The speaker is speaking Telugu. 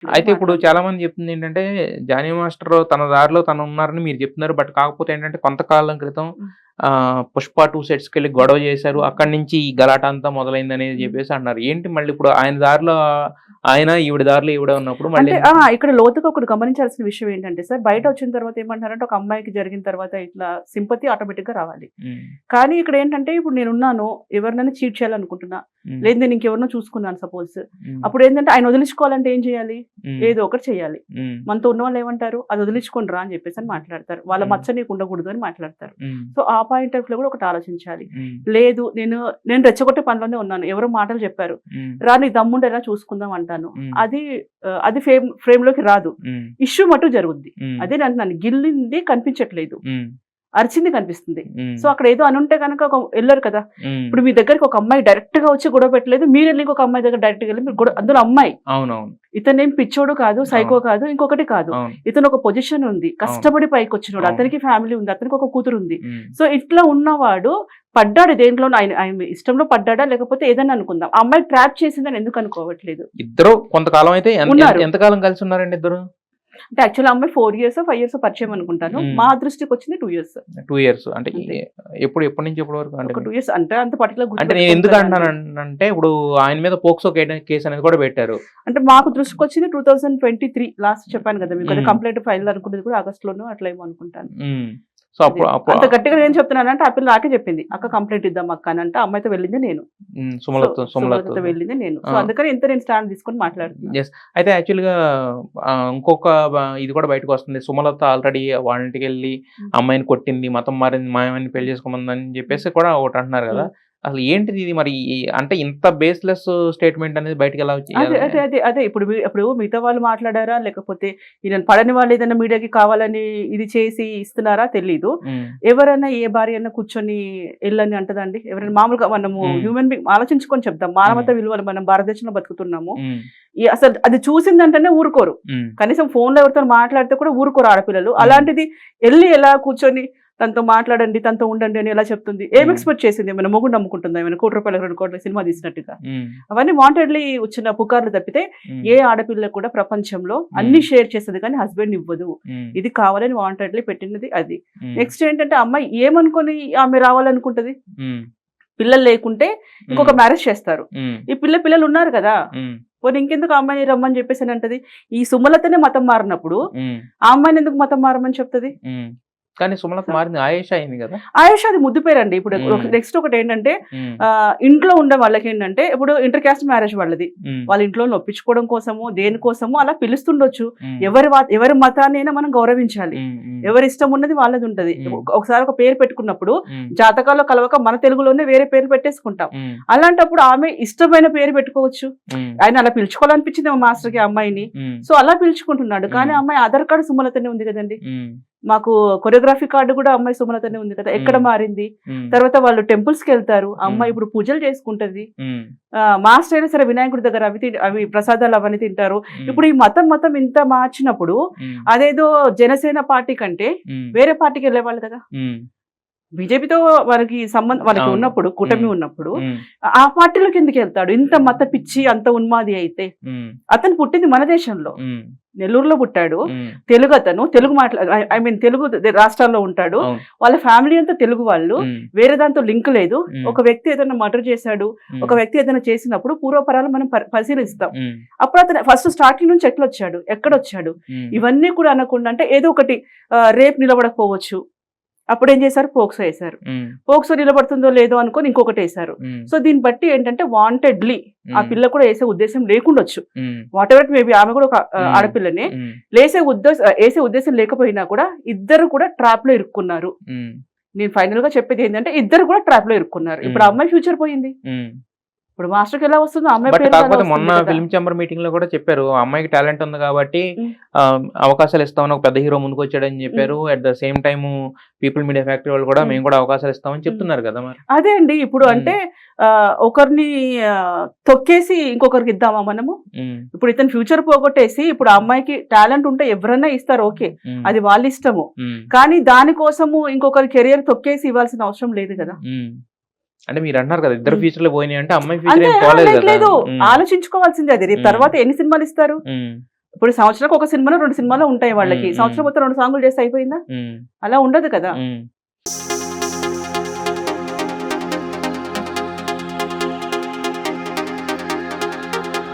అయితే ఇప్పుడు చాలా మంది చెప్తుంది ఏంటంటే, జానీ మాస్టర్ తన దారిలో తను ఉన్నారని మీరు చెప్తున్నారు. బట్ కాకపోతే ఏంటంటే కొంతకాలం క్రితం 'పుష్ప 2' సెట్స్‌కెళ్ళి గొడవ చేశారు. అక్కడి నుంచి ఈ గలాటా అంతా మొదలైందనేది చెప్పేసి అంటున్నారు. ఏంటి మళ్ళీ ఇప్పుడు ఆయన దారిలో ఆయన, ఈవిడ దారిలో ఈవిడ ఉన్నప్పుడు మళ్ళీ అంటే ఇక్కడ లోతుగా ఒకటి గమనించాల్సిన విషయం ఏంటంటే సార్, బయట వచ్చిన తర్వాత ఏమంటారంటే ఒక అమ్మాయికి జరిగిన తర్వాత ఇట్లా సింపతి ఆటోమేటిక్ గా రావాలి. కానీ ఇక్కడ ఏంటంటే ఇప్పుడు నేనున్నాను, ఎవరినైనా చీట్ చేయాలనుకుంటున్నా, లేదు నేను ఇంకెవరినో చూసుకున్నాను సపోజ్, అప్పుడు ఏంటంటే ఆయన వదిలించుకోవాలంటే ఏం చేయాలి? ఏదో ఒకటి చేయాలి. మనతో ఉన్న వాళ్ళు ఏమంటారు, అది వదిలించుకొని రా అని చెప్పేసి అని మాట్లాడతారు. వాళ్ళ మచ్చ నీకు ఉండకూడదు అని మాట్లాడతారు. సో ఆ పాయింట్ ఆఫ్ లో కూడా ఒకటి ఆలోచించాలి. లేదు నేను రెచ్చగొట్టే పనిలోనే ఉన్నాను, ఎవరో మాటలు చెప్పారు, రా నీ దమ్ముండేలా చూసుకుందాం అంటాను, అది ఫ్రేమ్ లోకి రాదు. ఇష్యూ మటు జరుగుద్ది. అదే నన్ను గిల్లింది కనిపించట్లేదు, అరిచింది కనిపిస్తుంది. సో అక్కడ ఏదో అనుంటే కనుక వెళ్ళరు కదా. ఇప్పుడు మీ దగ్గరికి ఒక అమ్మాయి డైరెక్ట్ గా వచ్చి గొడవ పెట్టలేదు, మీరు వెళ్ళి ఇంకొక అమ్మాయి దగ్గర డైరెక్ట్ గా వెళ్ళి మీరు అందులో అమ్మాయి, ఇతనేం పిచ్చోడు కాదు, సైకో కాదు, ఇంకొకటి కాదు, ఇతను ఒక పొజిషన్ ఉంది, కష్టపడి పైకి వచ్చినాడు, అతనికి ఫ్యామిలీ ఉంది, అతనికి ఒక కూతురు ఉంది. సో ఇట్లా ఉన్నవాడు పడ్డాడు దేంట్లో, ఆయన ఇష్టంలో పడ్డాడా లేకపోతే ఏదైనా అనుకుందాం, ఆ అమ్మాయి ట్రాప్ చేసిందని ఎందుకు అనుకోవట్లేదు? ఇద్దరు కొంతకాలం అయితే ఎంతకాలం కలిసి ఉన్నారండి ఇద్దరు? అంటే యాక్చువల్ అమ్మాయి 4 years 5 years పరిచయం అనుకుంటాను. మా దృష్టికి వచ్చింది 2 years. 2 years అంటే ఎప్పటి నుంచి ఎప్పటి వరకు? అంటే 2 years అంటే అంత పర్టికులర్. అంటే నేను ఎందుకు అంటానంటే ఇప్పుడు ఆయన మీద పోక్సో కేసు అనేది కూడా పెట్టారు. అంటే మాకు దృష్టికి వచ్చింది 2023 లాస్ట్ చెప్పాను కదా మీకు, కంప్లైంట్ ఫైల్ అనుకునేది కూడా ఆగస్ట్ లోనూ అట్లా ఏమో అనుకుంటాను. సో అప్పుడు అంత గట్టిగా ఏం చెప్తున్నానంటే ఆ పిల్ల నాకే చెప్పింది, అక్క కంప్లైంట్ ఇద్దాం అక్క అని. అంటే అమ్మాయితో వెళ్ళింది నేను, సుమలతో వెళ్ళింది నేను. సో అందుకని ఇంత నేను స్టాండ్ తీసుకొని మాట్లాడుతున్నాను. అయితే యాక్చువల్ గా ఇంకొక ఇది కూడా బయటకు వస్తుంది, సుమలత ఆల్రెడీ వాళ్ళ ఇంటికి వెళ్ళి అమ్మాయిని కొట్టింది, మతం మారింది, మా అమ్మాయిని పెళ్లి చేసుకోమందని చెప్పేసి కూడా ఒకటి అంటున్నారు కదా. అసలు ఏంటిది ఇది మరి? అంటే ఇంత బేస్లెస్ స్టేట్మెంట్ అనేది బయటకు ఎలా వచ్చి అదే ఇప్పుడు మిగతా వాళ్ళు మాట్లాడారా లేకపోతే ఈయన పడని వాళ్ళు ఏదైనా మీడియాకి కావాలని ఇది చేసి ఇస్తున్నారా తెలీదు. ఎవరైనా ఏ భార్య అయినా కూర్చొని వెళ్ళని అంటదండి? ఎవరైనా మామూలుగా మనము హ్యూమన్ బీయింగ్ ఆలోచించుకొని చెప్తాం, మానవత విలువలు మనం భారతదేశంలో బతుకుతున్నాము. అసలు అది చూసిందంటేనే ఊరుకోరు, కనీసం ఫోన్ లో ఎవరితో మాట్లాడితే కూడా ఊరుకోరు ఆడపిల్లలు. అలాంటిది వెళ్ళి ఎలా కూర్చొని తనతో మాట్లాడండి, తనతో ఉండండి అని ఎలా చెప్తుంది? ఏం ఎక్స్పెక్ట్ చేసింది? ఏమైనా మొగుడు నమ్ముకుంటుందా? ఏమైనా ₹1 2 కోట్ల సినిమా తీసినట్టుగా? అవన్నీ వాంటెడ్లీ వచ్చిన పుకార్లు తప్పితే ఏ ఆడపిల్ల కూడా ప్రపంచంలో అన్ని షేర్ చేస్తుంది కానీ హస్బెండ్ ఇవ్వదు. ఇది కావాలని వాంటెడ్లీ పెట్టినది అది. నెక్స్ట్ ఏంటంటే అమ్మాయి ఏమనుకొని ఆమె రావాలనుకుంటది? పిల్లలు లేకుంటే ఇంకొక మ్యారేజ్ చేస్తారు. ఈ పిల్లలు ఉన్నారు కదా, పోనీ ఇంకెందుకు అమ్మాయిని రమ్మని చెప్పేసి అని అంటది. ఈ సుమలతనే మతం మారినప్పుడు ఆ అమ్మాయిని ఎందుకు మతం మారమని చెప్తుంది? కానీ సుమలత మారింది, ఆయేషా అయింది కదా. ఆయేషా అది ముద్దు పేరండి. ఇప్పుడు నెక్స్ట్ ఒకటి ఏంటంటే ఇంట్లో ఉండే వాళ్ళకి ఏంటంటే ఇప్పుడు ఇంటర్ క్యాస్ట్ మ్యారేజ్ వాళ్ళది, వాళ్ళ ఇంట్లో ఒప్పించుకోవడం కోసము దేనికోసము అలా పిలుస్తుండొచ్చు. ఎవరి మతాన్ని అయినా మనం గౌరవించాలి, ఎవరి ఇష్టం ఉన్నది వాళ్ళది ఉంటది. ఒకసారి ఒక పేరు పెట్టుకున్నప్పుడు జాతకాల్లో కలవక మన తెలుగులోనే వేరే పేరు పెట్టేసుకుంటాం. అలాంటప్పుడు ఆమె ఇష్టమైన పేరు పెట్టుకోవచ్చు. ఆయన అలా పిలుచుకోవాలనిపించింది మాస్టర్ కి అమ్మాయిని, సో అలా పిలుచుకుంటున్నాడు. కానీ అమ్మాయి ఆధార్ కార్డు సుమలతనే ఉంది కదండి, మాకు కొరియోగ్రఫీ కార్డు కూడా అమ్మాయి సుమలతనే ఉంది కదా. ఎక్కడ మారింది? తర్వాత వాళ్ళు టెంపుల్స్ కి వెళ్తారు, అమ్మాయి ఇప్పుడు పూజలు చేసుకుంటది. మాస్టర్ అయినా సరే వినాయకుడి దగ్గర అవి ప్రసాదాలు అవన్నీ తింటారు. ఇప్పుడు ఈ మతం ఇంత మార్చినప్పుడు అదేదో జనసేన పార్టీ కంటే వేరే పార్టీకి వెళ్ళేవాళ్ళు కదా. బీజేపీతో వాళ్ళకి ఉన్నప్పుడు కూటమి ఉన్నప్పుడు ఆ పార్టీలోకి ఎందుకు వెళ్తాడు? ఇంత మత పిచ్చి అంత ఉన్మాది అయితే. అతను పుట్టింది మన దేశంలో, నెల్లూరులో పుట్టాడు, తెలుగు అతను, తెలుగు రాష్ట్రాల్లో ఉంటాడు, వాళ్ళ ఫ్యామిలీ అంతా తెలుగు వాళ్ళు, వేరే దాంతో లింక్ లేదు. ఒక వ్యక్తి ఏదైనా మర్డర్ చేశాడు, ఒక వ్యక్తి ఏదైనా చేసినప్పుడు పూర్వపరాలు మనం పరిశీలిస్తాం. అప్పుడు అతను ఫస్ట్ స్టార్టింగ్ నుంచి ఎక్కడొచ్చాడు ఇవన్నీ కూడా అనకుండా, అంటే ఏదో ఒకటి రేపు నిలబడకపోవచ్చు, అప్పుడు ఏం చేశారు? పోక్సో వేశారు. పోక్సో నిలబడుతుందో లేదో అనుకొని ఇంకొకటి వేశారు. సో దీన్ని బట్టి ఏంటంటే వాంటెడ్లీ ఆ పిల్ల కూడా వేసే ఉద్దేశం లేకుండొచ్చు. వాట్ ఎవర్ మేబీ ఆమె కూడా ఒక ఆడపిల్లనే, వేసే ఉద్దేశం లేకపోయినా కూడా ఇద్దరు కూడా ట్రాప్ లో ఇరుక్కున్నారు. నేను ఫైనల్ గా చెప్పేది ఏంటంటే ఇద్దరు కూడా ట్రాప్ లో ఇరుక్కున్నారు. ఇప్పుడు ఆ అమ్మాయి ఫ్యూచర్ పోయింది. ఇప్పుడు మాస్టర్కి ఎలా వస్తుంది? కాకపోతే మొన్న ఫిల్మ్ ఛాంబర్ మీటింగ్ లో కూడా చెప్పారు, అమ్మాయికి టాలెంట్ ఉంది కాబట్టి అవకాశాలు ఇస్తామని ఒక పెద్ద హీరో ముందుకు వచ్చాడని చెప్పారు. At the same time people media factory వాళ్ళు కూడా మేము కూడా అవకాశాలు ఇస్తామని చెప్తున్నారు కదా. మరి అదే అండి, ఇప్పుడు అంటే ఒకరిని తొక్కేసి ఇంకొకరికి ఇద్దామా మనము? ఇప్పుడు ఇతను ఫ్యూచర్ పోగొట్టేసి ఇప్పుడు ఆ అమ్మాయికి టాలెంట్ ఉంటే ఎవరన్నా ఇస్తారు, ఓకే, అది వాళ్ళ ఇష్టము. కానీ దానికోసము ఇంకొకరి కెరియర్ తొక్కేసి ఇవ్వాల్సిన అవసరం లేదు కదా. అంటే మీరు అంటున్నారు కదా ఇద్దరు ఫ్యూచర్ లో పోయినాయి అంటే అమ్మాయి ఫ్యూచర్ లేదు, ఆలోచించుకోవాల్సిందే. అది రేపు తర్వాత ఎన్ని సినిమాలు ఇస్తారు? ఇప్పుడు సంవత్సరానికి ఒక సినిమాలో 2 సినిమాలు ఉంటాయి వాళ్ళకి, మ్మ్. సంవత్సరం మొత్తం 2 సాంగులు చేస్తే అయిపోయిందా? ఉమ్, అలా ఉండదు కదా. ఉమ్.